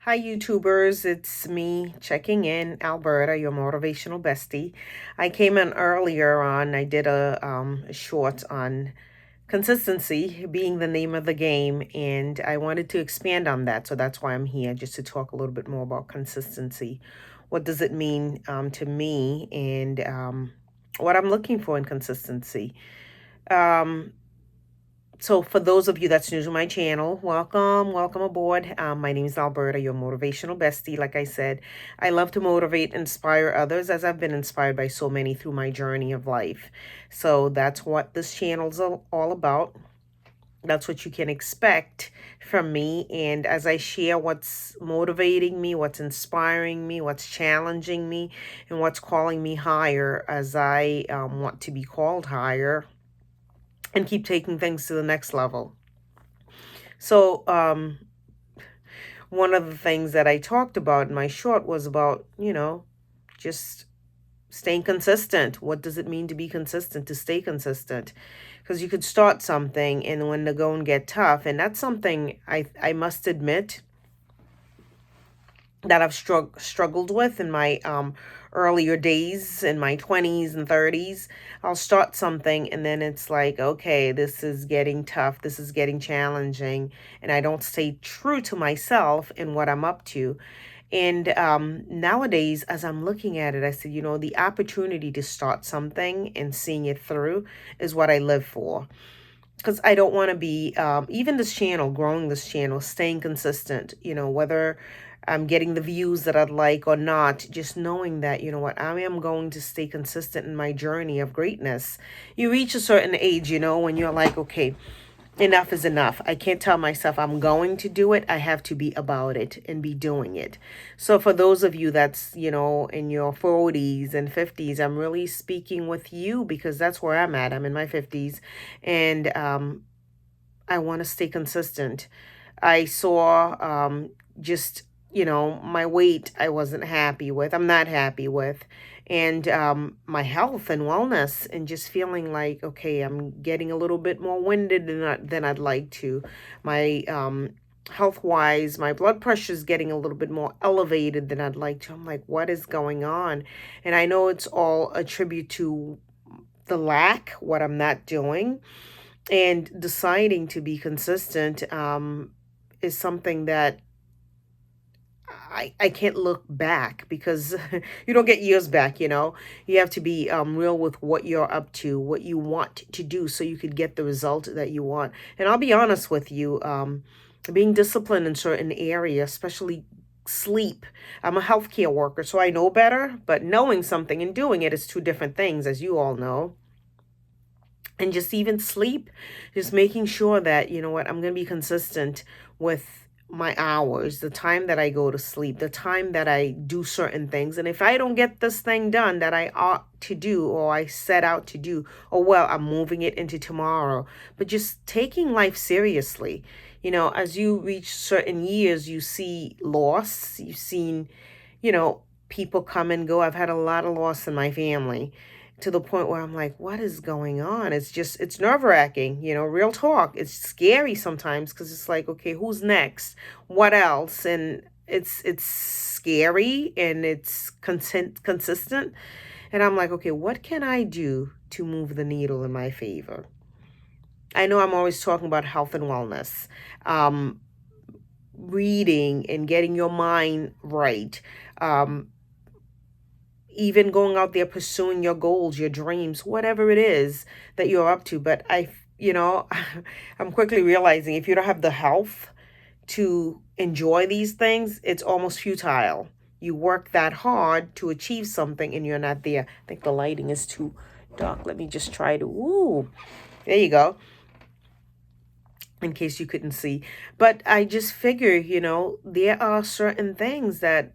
Hi, YouTubers. It's me checking in, Alberta, your motivational bestie. I came in earlier on. I did a short on consistency being the name of the game, and I wanted to expand on that. So that's why I'm here, just to talk a little bit more about consistency. What does it mean to me, and what I'm looking for in consistency? Um, so for those of you that's new to my channel, welcome aboard. My name is Alberta, your motivational bestie. Like I said, I love to motivate, inspire others as I've been inspired by so many through my journey of life. So that's what this channel's all about. That's what you can expect from me. And as I share what's motivating me, what's inspiring me, what's challenging me, and what's calling me higher as I want to be called higher and keep taking things to the next level. So, one of the things that I talked about in my short was about, just staying consistent. What does it mean to be consistent, to stay consistent? Because you could start something and when the going get tough, and that's something I must admit that I've struggled with in my earlier days in my 20s and 30s. I'll start something and then it's like, okay, this is getting tough. This is getting challenging. And I don't stay true to myself and what I'm up to. And nowadays, as I'm looking at it, I said, the opportunity to start something and seeing it through is what I live for. Because I don't want to be, even this channel, growing this channel, staying consistent, whether I'm getting the views that I'd like or not, just knowing that, what, I am going to stay consistent in my journey of greatness. You reach a certain age, when you're like, okay, enough is enough. I can't tell myself I'm going to do it. I have to be about it and be doing it. So for those of you that's, in your 40s and 50s, I'm really speaking with you because that's where I'm at. I'm in my 50s and I want to stay consistent. I saw just, my weight I wasn't happy with. I'm not happy with. And my health and wellness, and just feeling like, okay, I'm getting a little bit more winded than I'd like to. My health wise, my blood pressure is getting a little bit more elevated than I'd like to. I'm like, what is going on? And I know it's all a tribute to the lack, what I'm not doing, and deciding to be consistent is something that I can't look back because you don't get years back, You have to be real with what you're up to, what you want to do so you could get the result that you want. And I'll be honest with you, being disciplined in certain areas, especially sleep. I'm a healthcare worker, so I know better, but knowing something and doing it is two different things, as you all know. And just even sleep, just making sure that, I'm going to be consistent with my hours, the time that I go to sleep, the time that I do certain things. And if I don't get this thing done that I ought to do or I set out to do, oh well, I'm moving it into tomorrow. But just taking life seriously. As you reach certain years, you see loss. You've seen, people come and go. I've had a lot of loss in my family, to the point where I'm like, what is going on? It's nerve wracking, real talk. It's scary sometimes because it's like, okay, who's next? What else? And it's scary and it's consistent. And I'm like, okay, what can I do to move the needle in my favor? I know I'm always talking about health and wellness, um, reading and getting your mind right. Um, even going out there pursuing your goals, your dreams, whatever it is that you're up to. But I'm quickly realizing if you don't have the health to enjoy these things, it's almost futile. You work that hard to achieve something and you're not there. I think the lighting is too dark. Let me just try to, ooh, there you go, in case you couldn't see. But I just figure, there are certain things that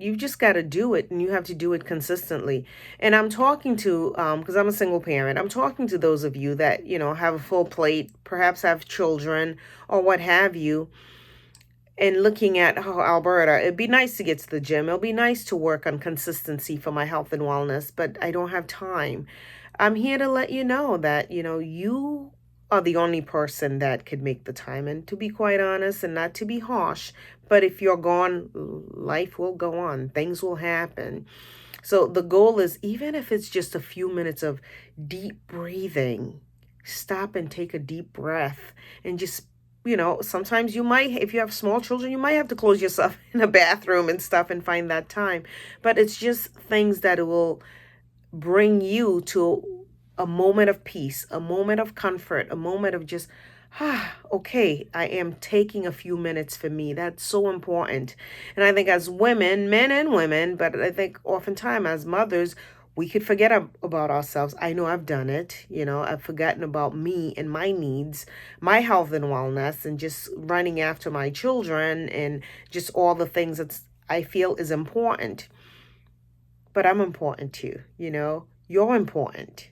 you just got to do it, and you have to do it consistently. And I'm talking to, because I'm a single parent, I'm talking to those of you that, have a full plate, perhaps have children or what have you, and looking at, oh, Alberta, it'd be nice to get to the gym. It'll be nice to work on consistency for my health and wellness, but I don't have time. I'm here to let you know that, you are the only person that could make the time. And to be quite honest and not to be harsh, but if you're gone, life will go on, things will happen. So the goal is, even if it's just a few minutes of deep breathing, stop and take a deep breath and just, sometimes you might, if you have small children, you might have to close yourself in a bathroom and stuff and find that time. But it's just things that will bring you to a moment of peace, a moment of comfort, a moment of just, okay, I am taking a few minutes for me. That's so important. And I think as women, men and women, but I think oftentimes as mothers, we could forget about ourselves. I know I've done it. I've forgotten about me and my needs, my health and wellness, and just running after my children and just all the things that I feel is important. But I'm important too. You're important.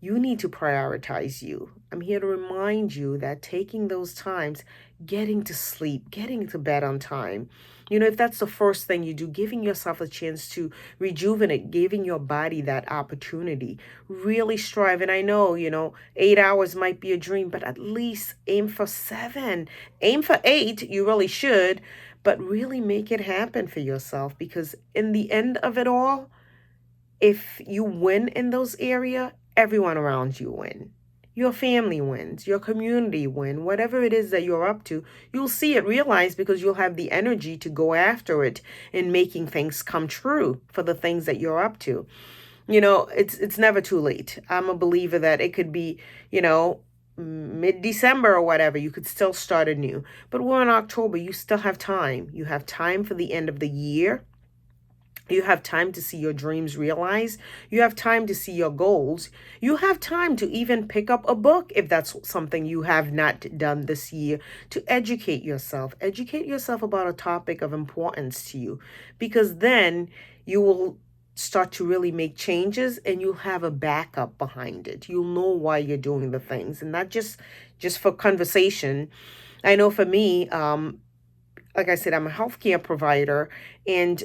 You need to prioritize you. I'm here to remind you that taking those times, getting to sleep, getting to bed on time, if that's the first thing you do, giving yourself a chance to rejuvenate, giving your body that opportunity, really strive. And I know, 8 hours might be a dream, but at least aim for 7, aim for 8. You really should, but really make it happen for yourself, because in the end of it all, if you win in those areas, everyone around you win. Your family wins, your community win, whatever it is that you're up to, you'll see it realized, because you'll have the energy to go after it and making things come true for the things that you're up to. It's never too late. I'm a believer that it could be, mid-December or whatever, you could still start anew. But we're in October, you still have time. You have time for the end of the year. You have time to see your dreams realized. You have time to see your goals. You have time to even pick up a book if that's something you have not done this year, to educate yourself. Educate yourself about a topic of importance to you, because then you will start to really make changes and you'll have a backup behind it. You'll know why you're doing the things, and not just for conversation. I know for me, like I said, I'm a healthcare provider, and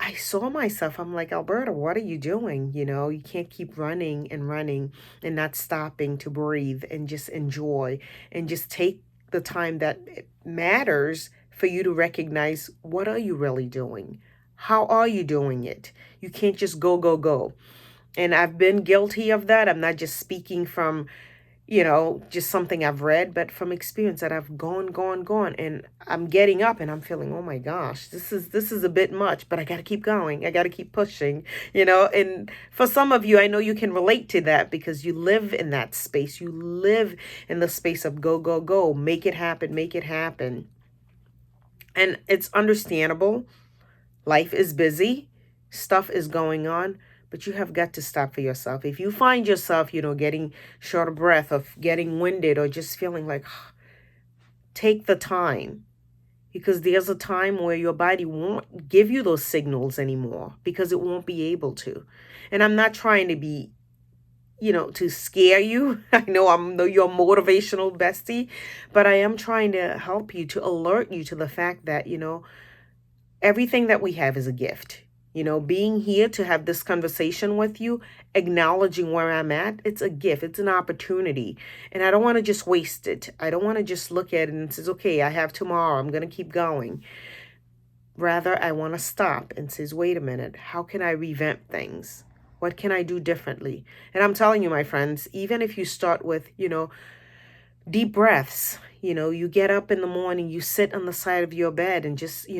I saw myself. I'm like, Alberta, what are you doing? You can't keep running and running and not stopping to breathe and just enjoy and just take the time that it matters for you to recognize, what are you really doing? How are you doing it? You can't just go, go, go. And I've been guilty of that. I'm not just speaking from just something I've read, but from experience, that I've gone, and I'm getting up and I'm feeling, oh my gosh, this is a bit much, but I got to keep going. I got to keep pushing, and for some of you, I know you can relate to that, because you live in that space. You live in the space of go, go, go, make it happen, make it happen. And it's understandable. Life is busy, stuff is going on, but you have got to stop for yourself. If you find yourself, getting short of breath, or getting winded, or just feeling like, take the time, because there's a time where your body won't give you those signals anymore, because it won't be able to. And I'm not trying to be, to scare you. I know I'm your motivational bestie, but I am trying to help you, to alert you to the fact that, everything that we have is a gift. Being here to have this conversation with you, acknowledging where I'm at, it's a gift. It's an opportunity. And I don't want to just waste it. I don't want to just look at it and say, okay, I have tomorrow, I'm going to keep going. Rather, I want to stop and say, wait a minute, how can I revamp things? What can I do differently? And I'm telling you, my friends, even if you start with, deep breaths, you get up in the morning, you sit on the side of your bed and just,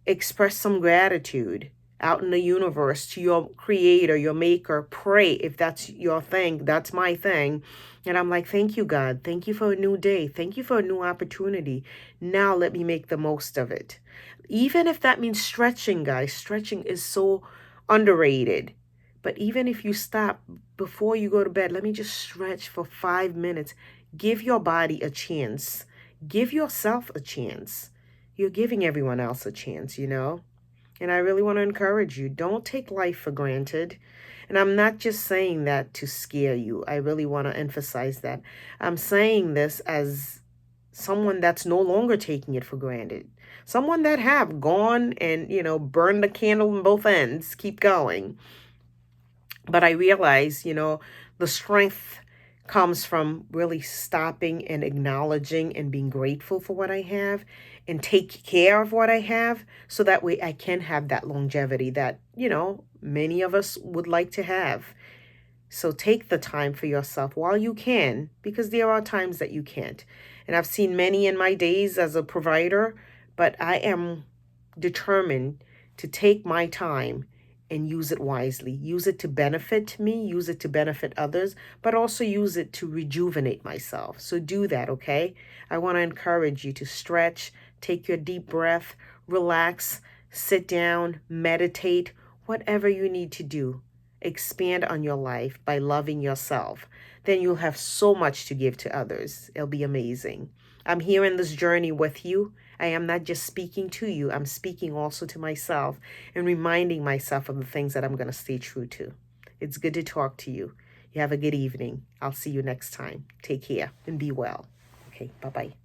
express some gratitude out in the universe to your creator, your maker. Pray if that's your thing. That's my thing. And I'm like, thank you, God. Thank you for a new day. Thank you for a new opportunity. Now let me make the most of it. Even if that means stretching, guys, stretching is so underrated. But even if you stop before you go to bed, let me just stretch for 5 minutes. Give your body a chance. Give yourself a chance. You're giving everyone else a chance, And I really want to encourage you, don't take life for granted. And I'm not just saying that to scare you. I really want to emphasize that. I'm saying this as someone that's no longer taking it for granted. Someone that have gone and, burned the candle in both ends, keep going. But I realize, the strength comes from really stopping and acknowledging and being grateful for what I have and take care of what I have so that way I can have that longevity that, many of us would like to have. So take the time for yourself while you can, because there are times that you can't. And I've seen many in my days as a provider, but I am determined to take my time and use it wisely. Use it to benefit me, use it to benefit others, but also use it to rejuvenate myself. So do that, okay? I want to encourage you to stretch, take your deep breath, relax, sit down, meditate, whatever you need to do. Expand on your life by loving yourself. Then you'll have so much to give to others. It'll be amazing. I'm here in this journey with you. I am not just speaking to you, I'm speaking also to myself and reminding myself of the things that I'm going to stay true to. It's good to talk to you. You have a good evening. I'll see you next time. Take care and be well. Okay, bye bye.